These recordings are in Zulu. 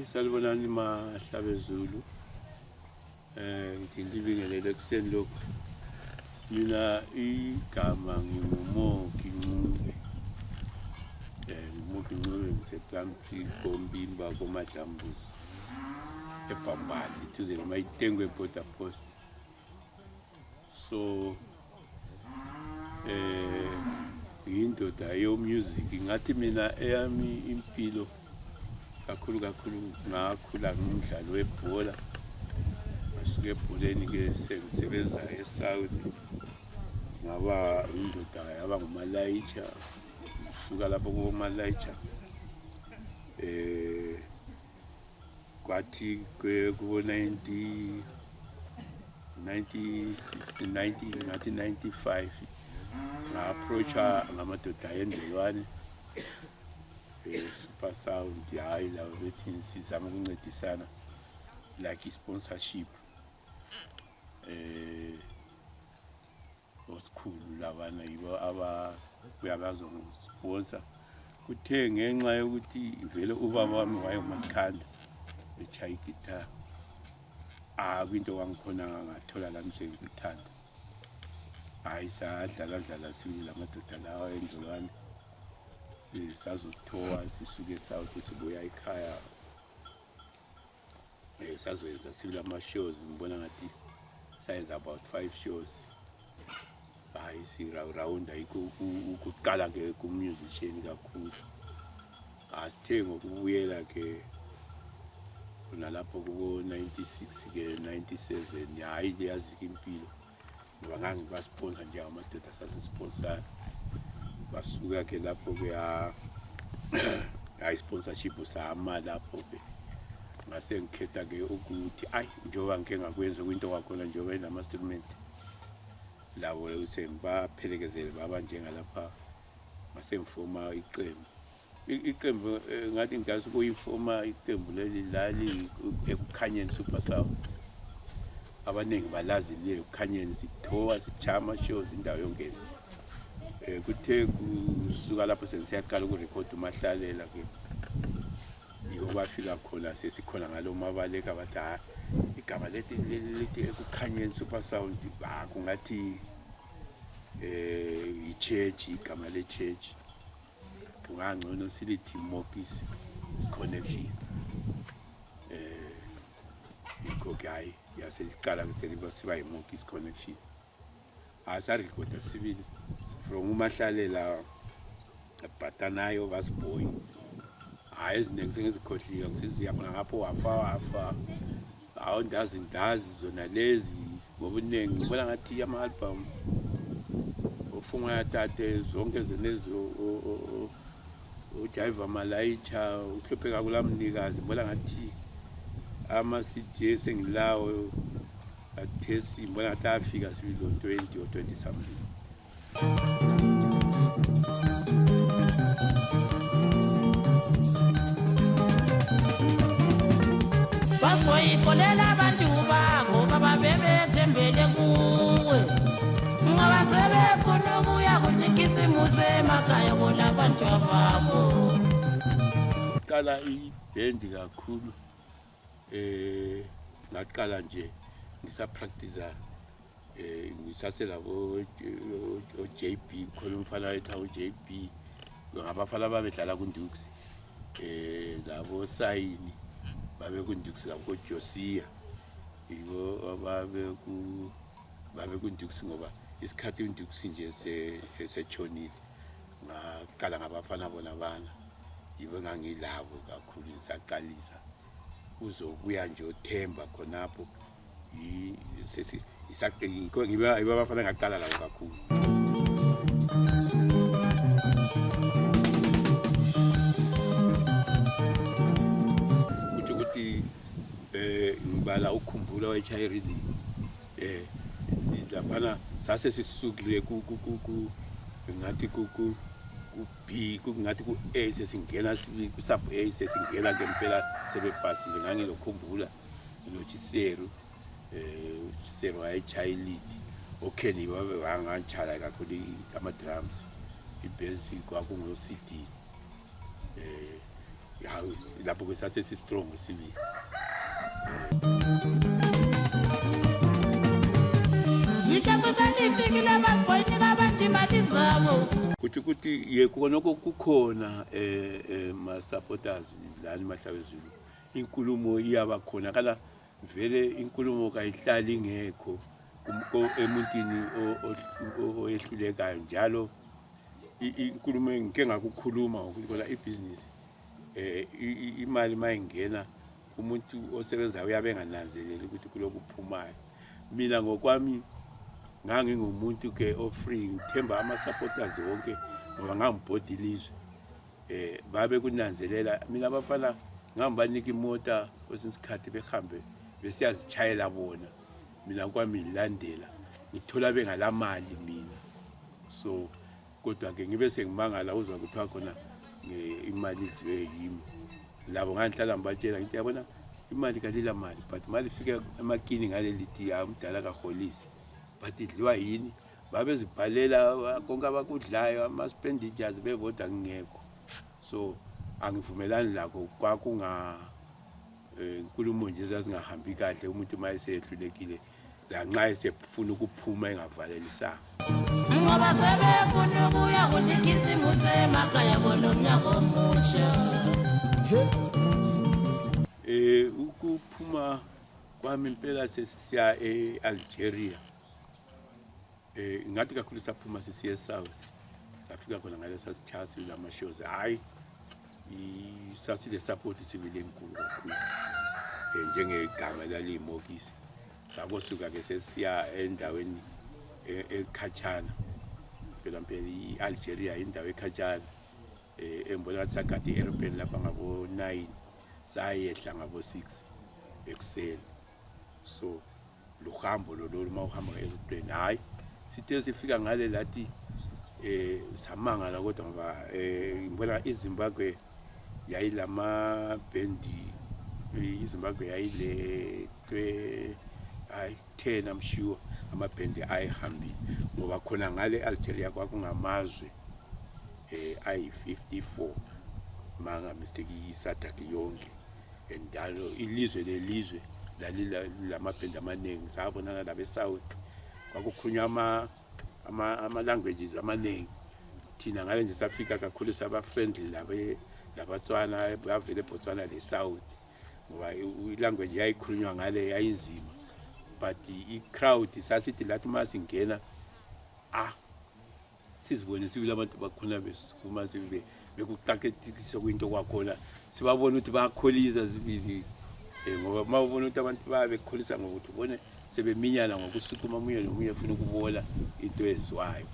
Salibonani Mahlabezulu. Ngibingelele ekuseni lokho. Mina igama ngimuMOKI NCUBE. MOKI NCUBE ngiseplampi kombimba komadlambuzi. Ebhambazi tuze mayitengwe Port Post. So indoda yo music ngathi mina eyami impilo kakhulu ngakhula ngumdlalo webhola. Masuke ebholeni ke sengisebenza eSouth ngaba indoda yaba ngumalayitsha suka lapho kumalayitsha kwathi kubo 1995 nga-approacha ngamadoda endelwane super sound hayi la bethi sizama ukuncedisana like sponsorship osikhulu labana yibo abazongisponsor kuthe ngenxa yokuthi vele ubaba wami wayengumasikhanda echaya igitara kwinto wangikhona ngathola lami sengikuthanda hayi sadlala sibili lamadoda lawa endolwane sazothowa sisuke eSouth sibuya ekhaya sazoyenza sibili ama-shows ngibona ngathi sayenza about 5 shows hayi sirawunda ukuqala ke ku-musician kakhulu asithe ngokubuyela ke kunalapho kubo-96 ke 97 hayi liyazika impilo ngoba ngangibasponsa njengamadoda sasisponsana basuka ke lapho ke sponsorship usama lapho ke ngase ngikhetha ke ukuthi njoba ngike ngakwenza kwinto kwakhona njoba inama-instrument labo sengibaphelezele baba njengalapha ngase ngifoma iqembu ngathi ngikazi kuyifoma iqembu leli ekukhanyeni super sound abaningi balazi le ekukhanyeni sithowa sichama shows indawo yonke kuthe kusuka lapho sengiyaqala ukurecord umahlalela ke yiko bafika khona sesikhona ngalo mabaleka bathi igama lethi ekukhanyeni super sound kungathi ichurch igama lechurch kungangcono silithi MOKIS CONNECTION yiko guy yasesiqala kutheliba siba yiMOKIS CONNECTION asarecorda sibili from umahlalela bhatanayo basboy eziningi sengizikhohliwe ngisiziyabona ngapho wafa ndazi zona lezi ngobuningi ngibona ngathi ama-album ofunga yatate zonke zenezo ujiva malayitsha uhlupheka kulamnikazi ngibona ngathi ama-CD esengilawo athesi ngibona ngathi afika sibili 20 or 20 something. Bakoyikolela abantu babo babebethembele kuwe ngoba sebefuna ukuya kunikisa imuze emakhaya bona abantu babo qala ibhendi kakhulu ngaqala nje ngisapractice ngisaselabo JB khona umfana wethu JB ngabafana babedlala kuNdux labo sayini babe kuNdux lapho Josiya yibo babe kuNdux ngoba isikhathi uNdux nje sechonile ngaqala ngabafana bona bana yibo ngangilabo kakhulu ngisaqalisa uzobuya nje uThemba khonapho ngiba abafana ngaqala labo kakhulu ukuthi ngibala ukukhumbula wechaya rhythm laphana sase sisukile ngathi B kungathi ku-A sesingena ku-sub A sesingena ngempela sebebhasile ngangilokhumbula noThiseru Thiseru wayechayilidi oKenny babe wangachala kakhulu ama-drums ibhesi kwakungo-CD ya lapho kwesase si strong sibili ukuthi yekonoko kukhona ma supporters lani mahlabezulu inkulumo iyaba khona kala vele inkulumo kayihlali ingekho emuntini oyehlulekayo njalo inkulumo engike ngakukhuluma ngokuthi ibusiness imali mayingena umuntu osebenza uyabe engananzeleli ukuthi kuloku kuphumayo mina ngokwami ngangingumuntu ke offering ngithemba ama supporters wonke ngoba ngangibhodi ilizwe babe kunanzelela mina abafana ngambanika imota kwesinye isikhathi behambe besiyazichayela bona mina kwami ilandela ngithola bengalamali mina so kodwa ke ngibe sengimangala uzwa kuthiwa khona imali yimi labo ngangihlala ngibatshela ngithi yabona imali kalila mali but mali ifike emakini ngalelithi mdala kaholisi but idliwa yini babezibhalela konke abakudlayo ama expenditures bevoda ngingekho so angivumelani lakho kwakunga inkulumo nje zazingahambi kahle umuntu mayesehlulekile la nxa esefuna ukuphuma engavalelisanga ngoba sebefuna ukuya kunikisimu semakhaya bolomnyaka omutsha ukuphuma kwami impela sesiya eAlgeria ngathi kakhulu saphuma sisiya South safika khona ngale sasichasi lama shows hayi sasile support sibile enkulu kakhulu njengegama lali MOKIS sakosuka ke sesiya endaweni ekhatshana phela iAlgeria indawo ekhatshana embona ngathi sakhathi airplane lapha ngabo 9 sayehla ngabo 6 ekuseni so lo hambo lo mawuhamba nge-airplane hayi sithe sifika ngale lathi samangala kodwa ngoba ngibona iZimbabwe yayilama bendi iZimbabwe yayile 10 I'm sure amabhendi ayihambile ngoba khona ngale Algeria kwakungamazwe ayi54 manga mistake isathaki yonke endalo ilizwe lelizwe lamabhendi amaningi sabonana labe South kwakukhulunywa ama languages amaningi thina ngale nje safika kakhulu saba friendly labatswana bavele eBotswana le South ngoba ilanguage yayikhulunywa ngale yayinzima but i-crowd sasithi lathi masingena sizibone sibile abantu bakhona besikuma sibe bekuqaqekisa kwinto kwakhona sibabona ukuthi bayakholisa sibili ngoba mawubona ukuthi abantu babekholisa ngokuthi ubone sebeminyana ngokusukuma umunye nomunye ufuna ukubola into ezwayo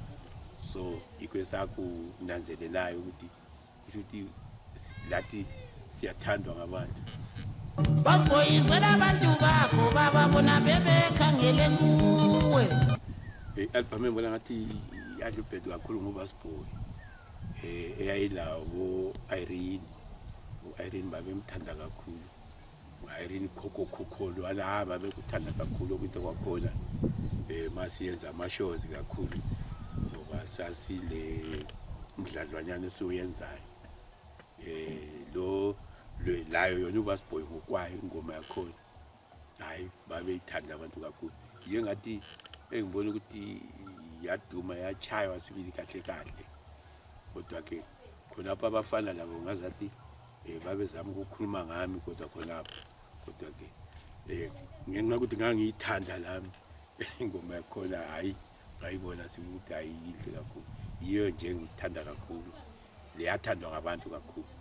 so ikwesakunanzelelayo ukuthi lathi siyathandwa ngabantu baboyizela abantu bakho bababona bebekhangele kuwe album engibona ngathi yadlubhedu kakhulu ngoba siboy eyayilawo Irene babemthanda kakhulu Irene khokho alaba bekuthanda kakhulu ukuthi kwakhona masiyenza ama shows kakhulu ngoba sasile umdlalwanyana esiyenzayo layo yona ubasiboy ngokwayo ingoma yakhona hayi babeyithanda abantu kakhulu yengathi engibona ukuthi yaduma yachaywa sibili kahle kahle kodwa ke khonapha abafana labo ngazathi babezama ukukhuluma ngami kodwa khonapha kodwa ke ngenxa ukuthi ngangiyithanda lami ingoma yakhona hayi ngayibona sikuthi ayiyihle kakhulu yiyo nje ngithanda kakhulu leyathandwa ngabantu kakhulu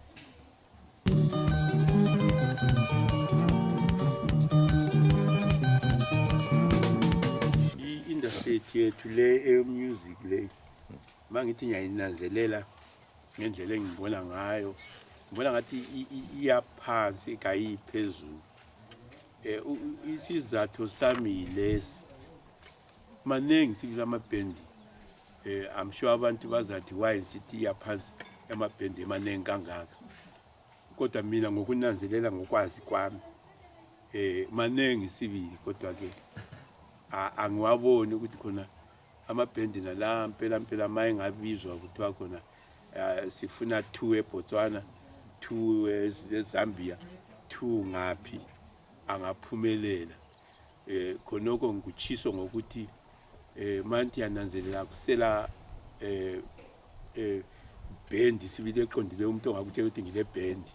i-industry yethu le music le mangithi ngiyayinanzelela ngendlela engibona ngayo ngibona ngathi iyaphansi kayiphezulu isizathu sami lesi maningi sibila amabhendi I'm sure abantu bazathi why sithi iyaphansi amabhendi emaningi kangaka kodwa mina ngokunanzelela ngokwazi kwami maningi sibili kodwa ke angiwaboni ukuthi khona amabhendi nala mpela maye ngabizwa kuthiwa khona sifuna 2 eBotswana 2 eZambia 2 ngaphi angaphumelela khonoko ngikutshiso ngokuthi manje yananzelela kusela band sibile eqondile umuntu ongakutshela ukuthi ngile band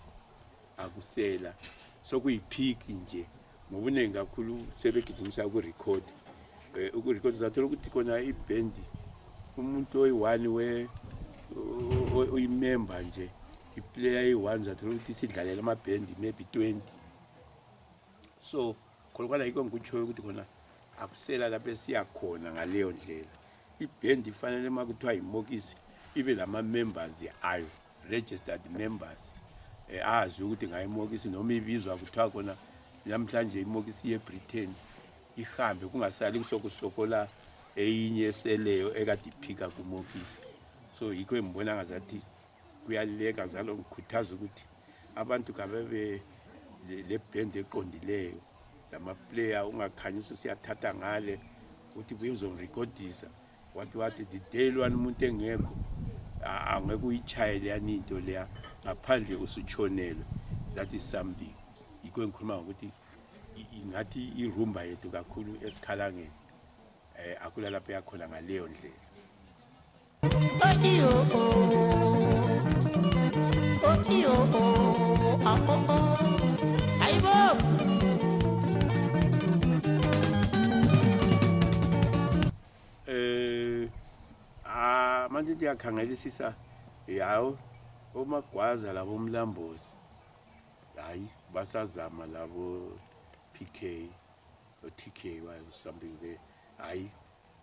akusela sokuyipeak nje ngobuningi kakhulu sebegidimisa ku-record uku-record uzathola ukuthi khona iband umuntu oyi-1 uyimember nje iplayer eyi-1 uzathola ukuthi sidlalela amabhendi maybe 20 so khona yikho ngikutshoyo ukuthi khona akusela lapho esiyakhona ngaleyo ndlela ibhendi ifanele uma kuthiwa yi-MOKIS ibe lama-members ayo registered members azi ukuthi ngayi-MOKIS noma ibizwa kuthiwa khona namhlanje i-MOKIS ye-Britain ihambe kungasali kusokusokola eyinye eseleyo ekade iphika ku-MOKIS so yikho embona ngazathi kuyaleka zalo ngikhuthaza ukuthi abantu kabebe le band eqondileyo lama-player ungakhanyisa siyathatha ngale ukuthi buye uzongirekodisa wathi the day lwana umuntu engekho angeke uyichayele yani into leya ngaphandle usutshonelwe that is something yikho ngikhuluma ukuthi ingathi irumba yethu kakhulu esikhalangeni akula lapho yakhona ngaleyo ndlela manje ndiyakhangelisisa yawo omagwaza labo mlambozi hayi basazama labo PK or TK or something there hayi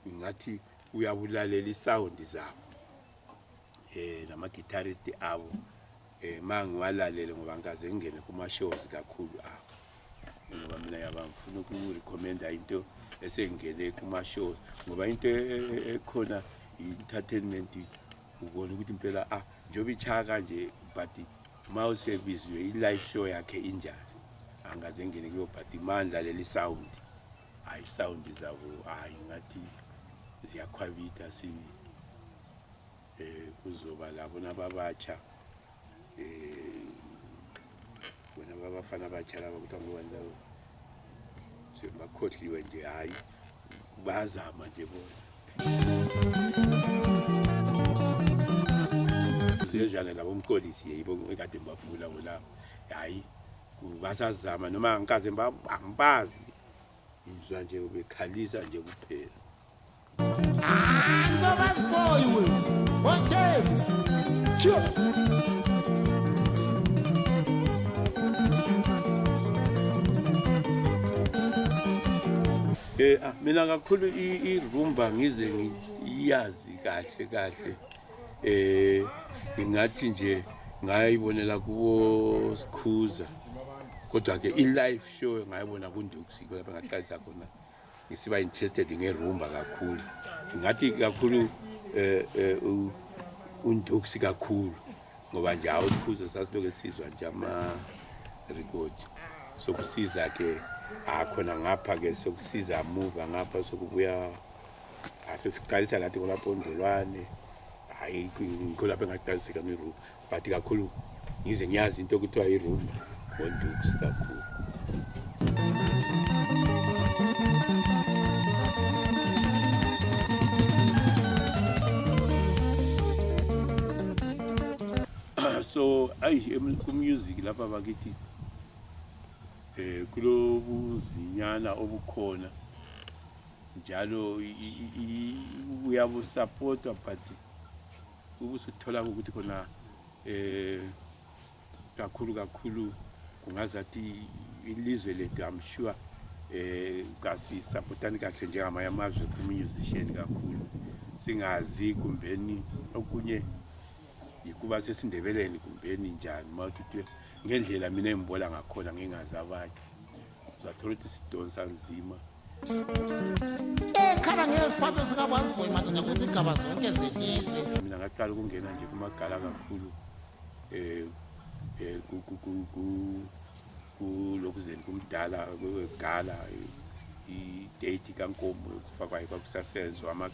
ngathi uyabulalela isound zabo nama guitarist abo mangiwalalele ngoba ngikaze ngene kuma shows kakhulu abo ngoba mina yabangifuna ukurecommenda into esengene kuma shows ngoba into ekhona entertainment ubona ukuthi impela njoba ichaka kanje but mawuse bizwe i-live show yakhe injani angaze ngene kuyo but mandlalela isound hayi sound zabo hayi ngathi ziyakhwabita sibi kuzoba labo nababatsha wena babafana abatsha laba ukuthi angibona labo sebakhohliwe nje hayi bazama nje bona siyejana labo umkolisi yibo ekade ngibafuna ngolabo hayi basazama noma ngikaze angibazi izwa nje ubekhalisa nje kuphela Anzobaziboyiwe James mina kakhulu irumba ngize ngiyazi kahle ingathi nje ngayibonela kuwo Sikhuza kodwa ke i-live show ngayibona kuNdukusi lapha ngaqalisa khona ngisiba interested ngerumba kakhulu ngathi kakhulu uNdukusi kakhulu ngoba nje awusikhuza sasiloke sizwa nje ama record sokusiza ke akhona ngapha ke sokusiza move ngapha sokubuya asesiqalisa lathi kulapho Ndolwane hayi ngikholapha ngaqaliseka ngerumba but kakhulu ngize ngiyazi into okuthiwa irumba ngoNdukusi kakhulu so ku-music lapha bakithi kulobuzinyana obukhona njalo uyabusupportwa but ubusuthola ukuthi khona kakhulu kungazathi ilizwe lethu I'm sure kasi supportani kahle njengamanye amazwe ku-musician kakhulu singazi kumbeni okunye yikuba sesindebeleni kumbeni njani mawuthi ngendlela mina engibona ngakhona ngingazi abanye uzathola ukuthi sidonsa nzima ekhala ngeziphatho zikaBanziboyi madoda kwizigaba zonke zelizwe mina ngaqala ukungena nje kumagala kakhulu kulokuzeni kumdala kwegala i-date kaNkomo kufakwa kwakusasenzwa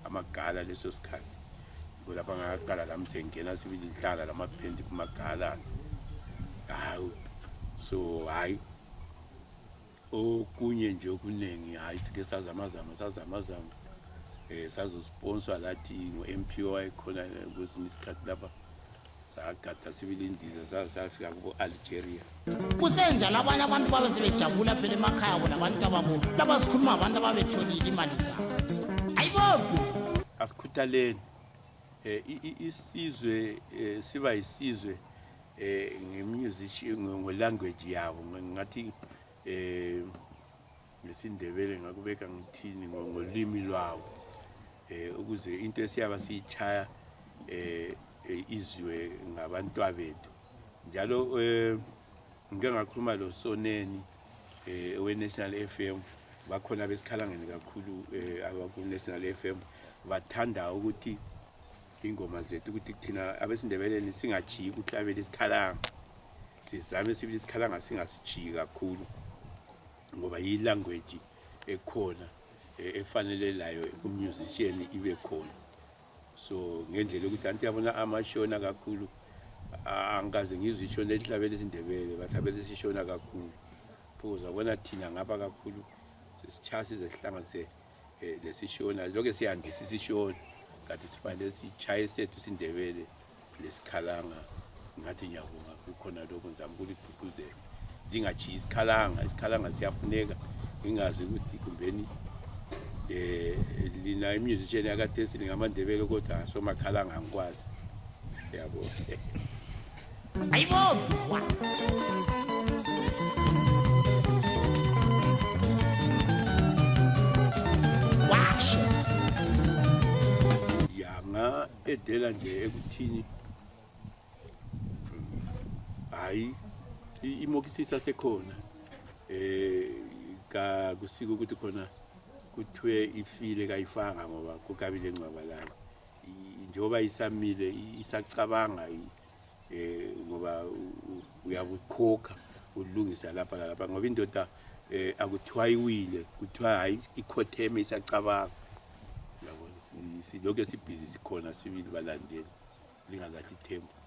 amagala leso sikhathi lapha ngaqala la msengena sibili ihlala lamaphendi kumagala hayi so hayi okunye nje okuningi hayi sike sazamazama sazosponsor lathi ngo-MPO ayikhona kwesinye isikhathi lapha sagada sibili indiza safika kubo Algeria. Kusenjalo abanye abantu babe sebejabula phela emakhaya bona abantu ababo laba sikhuluma abantu ababetholile imali zabo. Ayibo Asikhuthaleni isizwe siba isizwe ngemusician ngolanguage yabo ngathi ngesindebele ngakubeka ngithini ngolimi lwawo ukuze into esiyaba siyichaya izwe ngabantu abethu njalo ngike ngakhuluma lo Soneni we National FM bakhona besikhalangeni kakhulu abaku National FM bathanda ukuthi ingoma zethu ukuthi kuthina abesindebeleni singajiyi ukuhlabela isikhalanga sizame sibili isikhalanga singasijiyi kakhulu ngoba yi language ekhona efanele layo ku-musician ibe khona so ngendlela ukuthi anti yabona amashona kakhulu angikaze ngizwe ishona elihlabela isindebele bahlabela isishona kakhulu phuza bona thina ngapha kakhulu sisichaya sizehlangase lesishona lokho siyandisa isishona kanti sifanele sichaye sethu isindebele lesikhalanga ngathi ngiyabonga kukhona lokho ngizama ukugqugquzela lingajiyi isikhalanga siyafuneka ngingazi ukuthi kumbeni lina imusician yakatesi lingamandebele kodwa asomakhalanga angikwazi yabo ayibo watch yanga edela nje ekuthini hayi imokisisa sekhona ka kusiko ukuthi khona kuthiwe ifile kayifanga ngoba kukabile engcwabalala njengoba isamile isacabanga ngoba uyabukhokha ulungisa lapha ngoba indoda akuthiwa iwile kuthiwa hayi ikhotheme isacabanga yabo silokho sibhizi sikhona sibili balandeli lingazahli ithemba.